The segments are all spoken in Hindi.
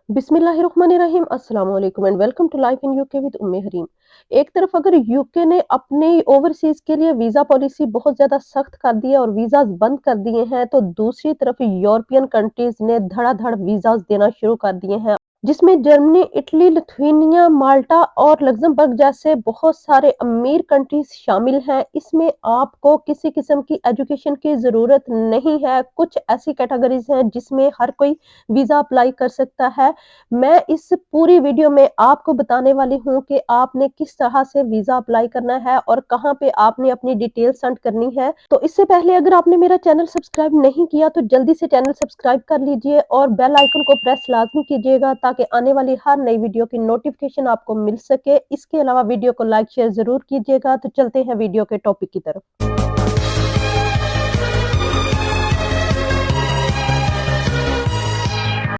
बिस्मिल्लाहिर्रहमानिर्रहीम अस्सलाम वालेकुम and welcome to life in UK with Umme Hareem. एक तरफ अगर यूके ने अपनी ओवरसीज के लिए वीजा पॉलिसी बहुत ज्यादा सख्त कर दी है और वीजाज बंद कर दिए हैं, तो दूसरी तरफ यूरोपियन कंट्रीज ने धड़ाधड़ वीजाज देना शुरू कर दिए हैं, जिसमें जर्मनी, इटली, लिथुआनिया, माल्टा और लग्जमबर्ग जैसे बहुत सारे अमीर कंट्रीज शामिल हैं। इसमें आपको किसी किस्म की एजुकेशन की जरूरत नहीं है। कुछ ऐसी कैटेगरीज हैं जिसमें हर कोई वीजा अप्लाई कर सकता है। मैं इस पूरी वीडियो में आपको बताने वाली हूँ कि आपने किस तरह से वीजा अप्लाई करना है और कहाँ पे आपने अपनी डिटेल सेंड करनी है। तो इससे पहले अगर आपने मेरा चैनल सब्सक्राइब नहीं किया तो जल्दी से चैनल सब्सक्राइब कर लीजिए और बेल आइकन को प्रेस लाजमी कीजिएगा ताकि आने वाली हर नई वीडियो की नोटिफिकेशन आपको मिल सके। इसके अलावा वीडियो को लाइक शेयर जरूर कीजिएगा। तो चलते हैं वीडियो के टॉपिक की तरफ।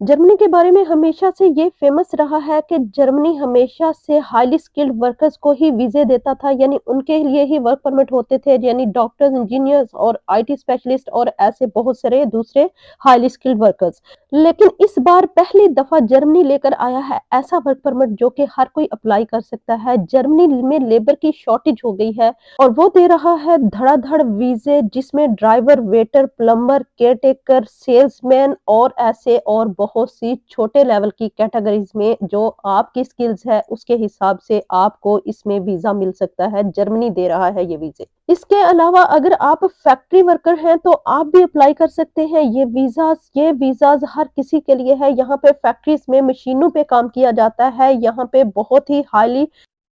जर्मनी के बारे में हमेशा से ये फेमस रहा है कि जर्मनी हमेशा से हाईली स्किल्ड वर्कर्स को ही वीजे देता था, यानी उनके लिए ही वर्क परमिट होते थे, यानी डॉक्टर्स, इंजीनियर्स और आईटी स्पेशलिस्ट और ऐसे बहुत सारे दूसरे हाईली स्किल्ड वर्कर्स। लेकिन इस बार पहली दफा जर्मनी लेकर आया है ऐसा वर्क परमिट जो कि हर कोई अप्लाई कर सकता है। जर्मनी में लेबर की शॉर्टेज हो गई है और वो दे रहा है धड़ाधड़ वीजे, जिसमें driver, waiter, plumber, caretaker, salesman और ऐसे और बहुत सी छोटे लेवल की कैटेगरीज में जो आपकी स्किल्स है उसके हिसाब से आपको इसमें वीजा मिल सकता है। जर्मनी दे रहा है ये वीजे। इसके अलावा अगर आप फैक्ट्री वर्कर हैं तो आप भी अप्लाई कर सकते हैं। ये वीजाज हर किसी के लिए है। यहाँ पे फैक्ट्रीज में मशीनों पे काम किया जाता है। यहाँ पे बहुत ही हाईली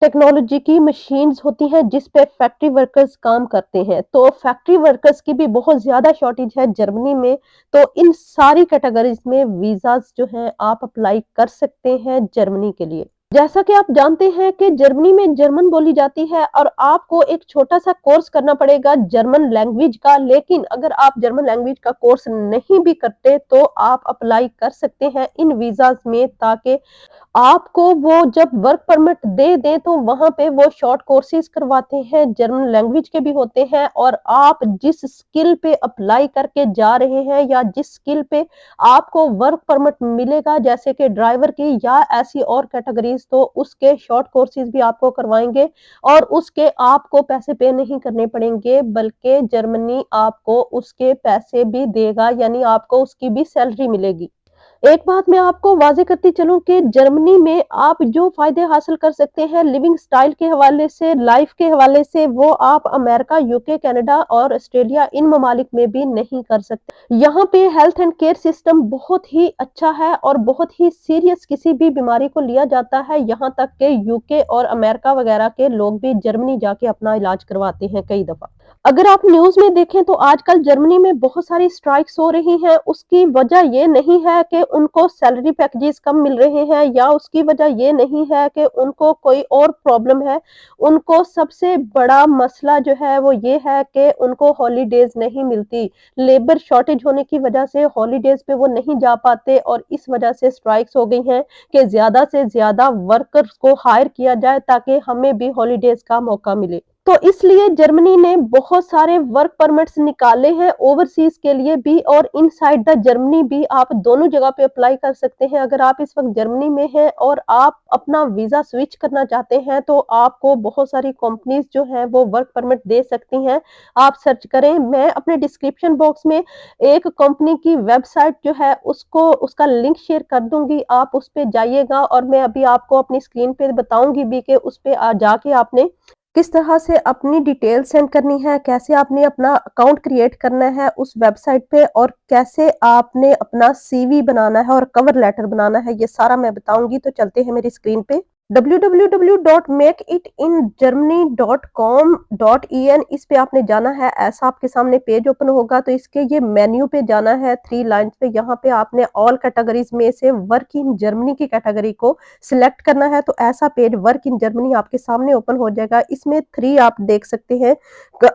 टेक्नोलॉजी की मशीन्स होती हैं जिस पे फैक्ट्री वर्कर्स काम करते हैं। तो फैक्ट्री वर्कर्स की भी बहुत ज्यादा शॉर्टेज है जर्मनी में। तो इन सारी कैटेगरीज में वीजाज जो हैं आप अप्लाई कर सकते हैं जर्मनी के लिए। जैसा कि आप जानते हैं कि जर्मनी में जर्मन बोली जाती है और आपको एक छोटा सा कोर्स करना पड़ेगा जर्मन लैंग्वेज का। लेकिन अगर आप जर्मन लैंग्वेज का कोर्स नहीं भी करते तो आप अप्लाई कर सकते हैं इन वीजाज में, ताकि आपको वो जब वर्क परमिट दे दें तो वहां पे वो शॉर्ट कोर्सेज करवाते हैं, जर्मन लैंग्वेज के भी होते हैं। और आप जिस स्किल पे अप्लाई करके जा रहे हैं या जिस स्किल पे आपको वर्क परमिट मिलेगा, जैसे कि ड्राइवर की या ऐसी और कैटेगरीज, तो उसके शॉर्ट कोर्सेज भी आपको करवाएंगे और उसके आपको पैसे पे नहीं करने पड़ेंगे, बल्कि जर्मनी आपको उसके पैसे भी देगा, यानी आपको उसकी भी सैलरी मिलेगी। एक बात मैं आपको वाज़ेह करती चलूँ कि जर्मनी में आप जो फ़ायदे हासिल कर सकते हैं लिविंग स्टाइल के हवाले से, लाइफ के हवाले से, वो आप अमेरिका, यूके, कनाडा और ऑस्ट्रेलिया इन ममालिक में भी नहीं कर सकते। यहाँ पे हेल्थ एंड केयर सिस्टम बहुत ही अच्छा है और बहुत ही सीरियस किसी भी बीमारी को लिया जाता है। यहाँ तक कि यूके और अमेरिका वगैरह के लोग भी जर्मनी जाके अपना इलाज करवाते हैं कई दफ़ा। अगर आप न्यूज़ में देखें तो आजकल जर्मनी में बहुत सारी स्ट्राइक्स हो रही हैं। उसकी वजह ये नहीं है कि उनको सैलरी पैकेजेस कम मिल रहे हैं या उसकी वजह ये नहीं है कि उनको कोई और प्रॉब्लम है। उनको सबसे बड़ा मसला जो है वो ये है कि उनको हॉलीडेज नहीं मिलती। लेबर शॉर्टेज होने की वजह से हॉलीडेज पे वो नहीं जा पाते और इस वजह से स्ट्राइक्स हो गई हैं कि ज़्यादा से ज़्यादा वर्कर्स को हायर किया जाए ताकि हमें भी हॉलीडेज का मौका मिले। तो इसलिए जर्मनी ने बहुत सारे वर्क परमिट्स निकाले हैं ओवरसीज के लिए भी और इनसाइड द जर्मनी भी। आप दोनों जगह पे अप्लाई कर सकते हैं। अगर आप इस वक्त जर्मनी में हैं और आप अपना वीजा स्विच करना चाहते हैं तो आपको बहुत सारी कंपनीज जो हैं वो वर्क परमिट दे सकती हैं। आप सर्च करें, मैं अपने डिस्क्रिप्शन बॉक्स में एक कंपनी की वेबसाइट जो है उसको उसका लिंक शेयर कर दूंगी। आप उस पे जाइएगा और मैं अभी आपको अपनी स्क्रीन पे बताऊंगी भी कि उस पे जाके आपने किस तरह से अपनी डिटेल सेंड करनी है, कैसे आपने अपना अकाउंट क्रिएट करना है उस वेबसाइट पे और कैसे आपने अपना सीवी बनाना है और कवर लेटर बनाना है, ये सारा मैं बताऊंगी। तो चलते हैं मेरी स्क्रीन पे। www.makeitingermany.com.en इस पे आपने जाना है। ऐसा आपके सामने पेज ओपन होगा तो इसके ये मेन्यू पे जाना है, 3 लाइंस पे। यहाँ पे आपने ऑल कैटेगरीज में से वर्क इन जर्मनी की कैटेगरी को सिलेक्ट करना है। तो ऐसा पेज वर्क इन जर्मनी आपके सामने ओपन हो जाएगा। इसमें 3 आप देख सकते हैं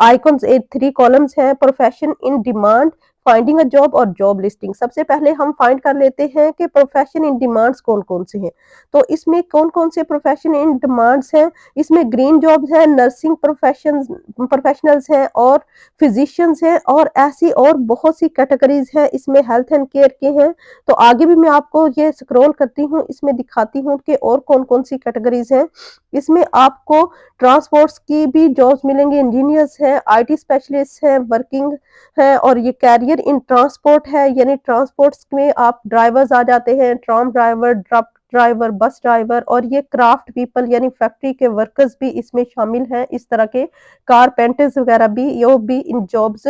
आइकॉन्स, 3 कॉलम्स हैं। Profession in demand, finding a job और जॉब लिस्टिंग। सबसे पहले हम फाइंड कर लेते हैं कि प्रोफेशन इन डिमांड्स कौन-कौन से हैं। तो इसमें कौन-कौन से प्रोफेशन इन डिमांड्स हैं, इसमें ग्रीन जॉब्स हैं, नर्सिंग प्रोफेशनल्स हैं और फिजिशियंस हैं और ऐसी और बहुत सी कैटेगरीज हैं, इसमें हेल्थ एंड केयर के हैं। तो आगे भी मैं आपको ये स्क्रॉल करती हूँ, इसमें दिखाती हूँ कि और कौन-कौन सी कैटेगरीज हैं। इसमें आपको ट्रांसपोर्ट्स की भी जॉब्स मिलेंगी, इंजीनियर्स हैं, आईटी स्पेशलिस्ट हैं, वर्किंग है और ये कैरियर इन ट्रांसपोर्ट है, यानी ट्रांसपोर्ट्स में आप ड्राइवर्स आ जाते हैं, tram driver, truck driver, bus driver और ये क्राफ्ट पीपल यानी फैक्ट्री के वर्कर्स भी इसमें शामिल हैं। इस तरह के कारपेंटर्स वगैरह भी यो भी इन जॉब्स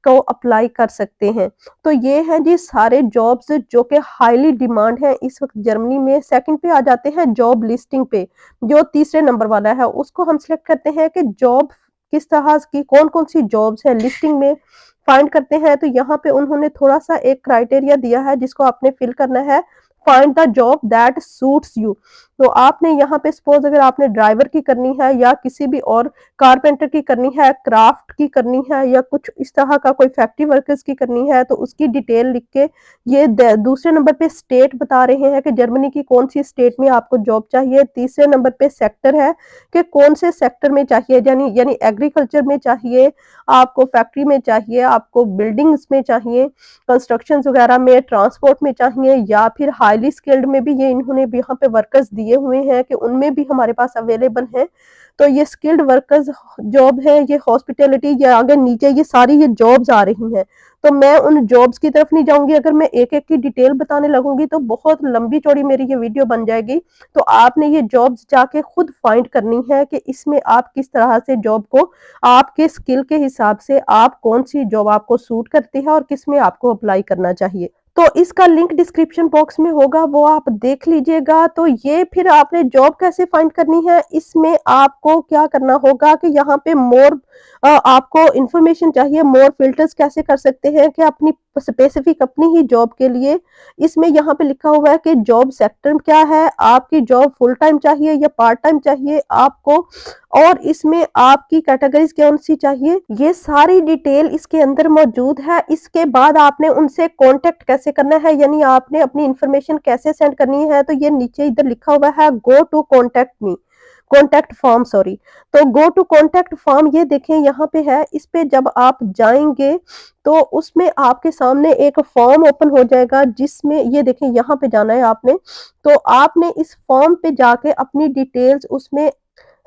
को अप्लाई कर सकते हैं। तो ये हैं जी सारे जॉब्स जो कि हाईली डिमांड है इस वक्त जर्मनी में। सेकंड पे आ जाते हैं जॉब लिस्टिंग पे, जो तीसरे नंबर वाला है, उसको हम सिलेक्ट करते हैं कि जॉब किस तरह की कौन-कौन सी जॉब्स है लिस्टिंग में फाइंड करते हैं। तो यहाँ पे उन्होंने थोड़ा-सा एक क्राइटेरिया दिया है जिसको आपने फिल करना है, find the job that suits you. तो आपने यहाँ पे सपोज अगर आपने ड्राइवर की करनी है या किसी भी और कारपेंटर की करनी है, क्राफ्ट की करनी है या कुछ इस तरह का कोई फैक्ट्री वर्कर्स की करनी है, तो उसकी डिटेल लिख के ये दूसरे नंबर पे स्टेट बता रहे हैं कि जर्मनी की कौन सी स्टेट में आपको जॉब चाहिए। तीसरे नंबर पे सेक्टर है कि कौन से सेक्टर में चाहिए, यानी यानी एग्रीकल्चर में चाहिए, आपको फैक्ट्री में चाहिए, आपको बिल्डिंग्स में चाहिए, कंस्ट्रक्शन वगैरह में, ट्रांसपोर्ट में चाहिए या फिर हाईली स्किल्ड में भी ये इन्होंने भी यहाँ पे वर्कर्स दिए हुए हैं कि उनमें भी हमारे पास अवेलेबल हैं। तो ये स्किल्ड वर्कर्स जॉब है, ये हॉस्पिटैलिटी, ये आगे नीचे ये सारी ये जॉब्स आ रही हैं। तो मैं उन जॉब्स की तरफ नहीं जाऊंगी, अगर मैं एक-एक की डिटेल बताने लगूंगी तो बहुत लंबी चौड़ी मेरी ये वीडियो बन जाएगी। तो आपने ये जॉब्स जाके खुद फाइंड करनी है कि इसमें आप किस तरह से जॉब को आपके स्किल के हिसाब से आप कौन सी जॉब आपको सूट करती है और किस में आपको अप्लाई करना चाहिए। तो इसका लिंक डिस्क्रिप्शन बॉक्स में होगा, वो आप देख लीजिएगा। तो ये फिर आपने जॉब कैसे फाइंड करनी है, इसमें आपको क्या करना होगा कि यहाँ पे मोर आपको इंफॉर्मेशन चाहिए, मोर फिल्टर्स कैसे कर सकते हैं कि अपनी स्पेसिफिक अपनी ही जॉब के लिए। इसमें यहाँ पे लिखा हुआ है कि जॉब सेक्टर क्या है, आपकी जॉब फुल टाइम चाहिए या पार्ट टाइम चाहिए आपको, और इसमें आपकी कैटेगरीज कौन सी चाहिए, ये सारी डिटेल इसके अंदर मौजूद है। इसके बाद आपने उनसे कांटेक्ट कैसे करना है, यानी आपने अपनी इंफॉर्मेशन कैसे सेंड करनी है, तो ये नीचे इधर लिखा हुआ है go to contact me, contact form sorry. तो गो टू कॉन्टेक्ट फॉर्म ये देखें यहाँ पे है, इस पे जब आप जाएंगे तो उसमें आपके सामने एक फॉर्म ओपन हो जाएगा जिसमें ये देखें यहाँ पे जाना है आपने। तो आपने इस फॉर्म पे जाके अपनी डिटेल्स उसमें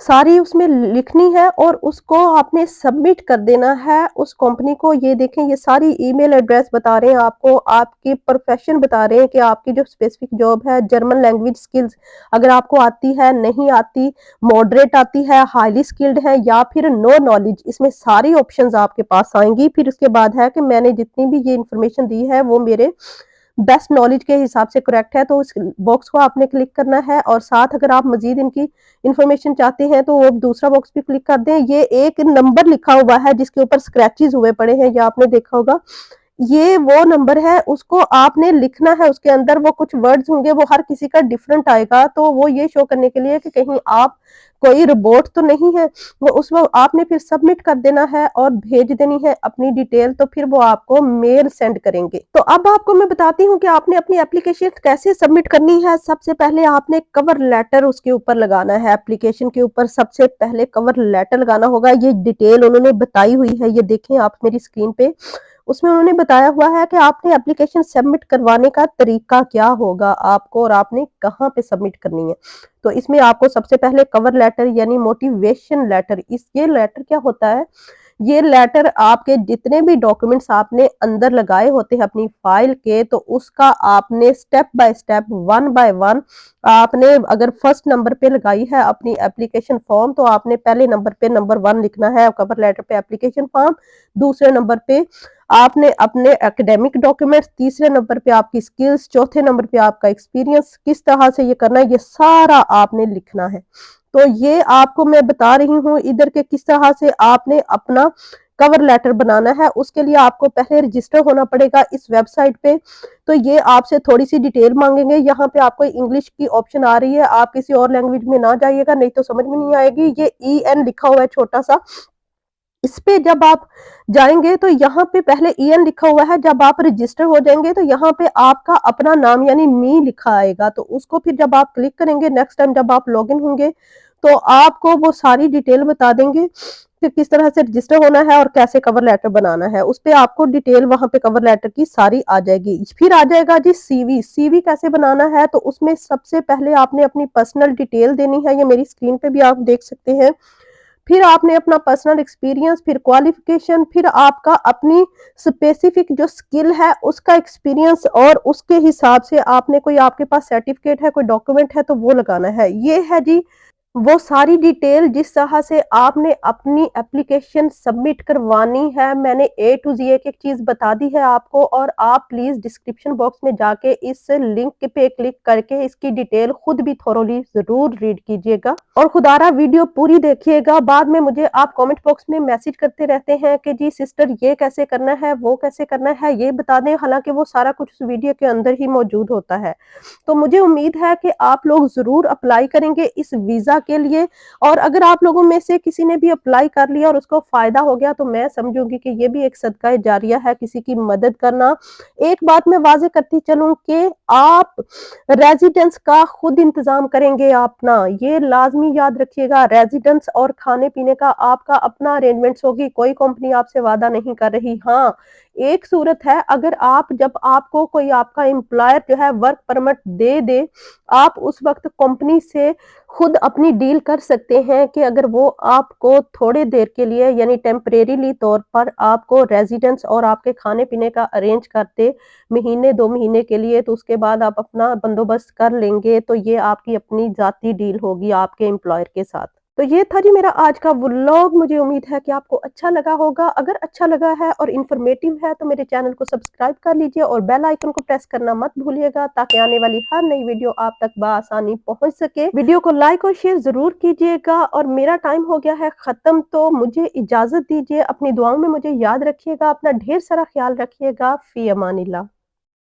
सारी उसमें लिखनी है और उसको आपने सबमिट कर देना है उस कंपनी को। ये देखें ये सारी ईमेल एड्रेस बता रहे हैं आपको, आपकी प्रोफेशन बता रहे हैं कि आपकी जो स्पेसिफिक जॉब है, जर्मन लैंग्वेज स्किल्स अगर आपको आती है, नहीं आती, मॉडरेट आती है, हाईली स्किल्ड है या फिर नो नॉलेज, इसमें सारी ऑप्शंस आपके पास आएंगी। फिर उसके बाद है कि मैंने जितनी भी ये इन्फॉर्मेशन दी है वो मेरे बेस्ट नॉलेज के हिसाब से करेक्ट है, तो उस बॉक्स को आपने क्लिक करना है। और साथ अगर आप मजीद इनकी इंफॉर्मेशन चाहते हैं तो वो दूसरा बॉक्स भी क्लिक कर दें। ये एक नंबर लिखा हुआ है जिसके ऊपर स्क्रैचेस हुए पड़े हैं, ये आपने देखा होगा, ये वो नंबर है, उसको आपने लिखना है। उसके अंदर वो कुछ वर्ड्स होंगे, वो हर किसी का डिफरेंट आएगा, तो वो ये शो करने के लिए कि कहीं आप कोई रोबोट तो नहीं है। वो उस वक्त आपने फिर सबमिट कर देना है और भेज देनी है अपनी डिटेल, तो फिर वो आपको मेल सेंड करेंगे। तो अब आपको मैं बताती हूँ कि आपने अपनी एप्लीकेशन कैसे सबमिट करनी है। सबसे पहले आपने कवर लेटर उसके ऊपर लगाना है, एप्लीकेशन के ऊपर सबसे पहले कवर लेटर लगाना होगा। ये डिटेल उन्होंने बताई हुई है, ये देखें आप मेरी स्क्रीन पे, उसमें उन्होंने बताया हुआ है कि आपने एप्लीकेशन सबमिट करवाने का तरीका क्या होगा आपको और आपने कहाँ पे सबमिट करनी है। तो इसमें आपको सबसे पहले कवर लेटर यानी मोटिवेशन लेटर, इस ये लेटर क्या होता है, ये लेटर आपके जितने भी डॉक्यूमेंट्स आपने अंदर लगाए होते हैं अपनी फाइल के, तो उसका आपने step by step, one by one, आपने अगर फर्स्ट नंबर पे लगाई है अपनी एप्लीकेशन फॉर्म, तो आपने पहले नंबर पे नंबर 1 लिखना है कवर लेटर पे एप्लीकेशन फॉर्म। दूसरे नंबर पे आपने अपने एकेडमिक डॉक्यूमेंट्स, तीसरे नंबर पे आपकी स्किल्स, चौथे नंबर पे आपका एक्सपीरियंस, किस तरह से ये करना है, ये सारा आपने लिखना है। तो ये आपको मैं बता रही हूँ इधर के किस तरह से आपने अपना कवर लेटर बनाना है। उसके लिए आपको पहले रजिस्टर होना पड़ेगा इस वेबसाइट पे। तो ये आपसे थोड़ी सी डिटेल मांगेंगे, यहाँ पे आपको इंग्लिश की ऑप्शन आ रही है, आप किसी और लैंग्वेज में ना जाइएगा नहीं तो समझ में नहीं आएगी। ये EN लिखा हुआ है छोटा सा, इस पे जब आप जाएँगे तो यहाँ पे पहले ईएन लिखा हुआ है, जब आप रजिस्टर हो जाएँगे तो यहाँ पे आपका अपना नाम यानी मी लिखा आएगा, तो उसको फिर जब आप क्लिक करेंगे नेक्स्ट टाइम जब आप लॉगिन होंगे, तो आपको वो सारी डिटेल बता देंगे, फिर किस तरह से रजिस्टर होना है और कैसे कवर लेटर बनाना है। उसपे आपको डिटेल वहाँ पे कवर लेटर की सारी आ जाएगी। फिर आ जाएगा जी सीवी, सीवी कैसे बनाना है, तो उसमें सबसे पहले आपने अपनी पर्सनल डिटेल देनी है, ये मेरी स्क्रीन पे भी आप देख सकते हैं। फिर आपने अपना पर्सनल एक्सपीरियंस, फिर क्वालिफिकेशन, फिर आपका अपनी स्पेसिफिक जो स्किल है उसका एक्सपीरियंस और उसके हिसाब से आपने कोई आपके पास सर्टिफिकेट है, कोई डॉक्यूमेंट है तो वो लगाना है। ये है जी वो सारी डिटेल जिस तरह से आपने अपनी एप्लीकेशन सबमिट करवानी है, मैंने ए टू ज़ी एक-एक चीज़ बता दी है आपको और आप प्लीज़ डिस्क्रिप्शन बॉक्स में जाके इस लिंक पे क्लिक करके इसकी डिटेल खुद भी थॉरोली ज़रूर रीड कीजिएगा और खुदारा वीडियो पूरी देखिएगा। बाद में मुझे आप कमेंट बॉक्स में मैसेज करते रहते हैं कि जी सिस्टर ये कैसे करना है, वो कैसे करना है, ये बता दें, हालाँकि वो सारा कुछ उस वीडियो के अंदर ही मौजूद होता है। तो मुझे उम्मीद है कि आप लोग ज़रूर अप्लाई करेंगे इस वीज़ा के लिए और अगर आप लोगों में से किसी ने भी अप्लाई कर लिया और उसको फ़ायदा हो गया तो मैं समझूँगी कि ये भी एक सदका जारिया है, किसी की मदद करना। एक बात मैं वाज़ेह करती चलूँ कि आप रेज़िडेंस का खुद इंतज़ाम करेंगे अपना, ये लाज़मी याद रखिएगा। रेज़िडेंस और खाने-पीने का आपका अपना अरेंजमेंट्स होगी, कोई कंपनी आपसे वादा नहीं कर रही। हाँ, एक सूरत है अगर आप जब आपको कोई आपका एम्प्लॉयर जो है वर्क परमिट दे, आप उस वक़्त कंपनी से खुद अपनी डील कर सकते हैं कि अगर वो आपको थोड़ी देर के लिए यानी टेम्परेरीली तौर पर आपको रेज़िडेंस और आपके खाने-पीने का अरेंज करते महीने 2 महीने के लिए, तो उसके बाद आप अपना बंदोबस्त कर लेंगे, तो ये आपकी अपनी ज़ाती डील होगी आपके एम्प्लॉयर के साथ। तो ये था जी मेरा आज का व्लॉग, मुझे उम्मीद है कि आपको अच्छा लगा होगा। अगर अच्छा लगा है और इन्फॉर्मेटिव है तो मेरे चैनल को सब्सक्राइब कर लीजिए और बेल आइकन को प्रेस करना मत भूलिएगा ताकि आने वाली हर नई वीडियो आप तक बआसानी पहुंच सके। वीडियो को लाइक और शेयर ज़रूर कीजिएगा और मेरा टाइम हो गया है ख़त्म, तो मुझे इजाज़त दीजिए। अपनी दुआओं में मुझे याद रखिएगा, अपना ढेर सारा ख़्याल रखिएगा। फ़ी अमानिल्लाह।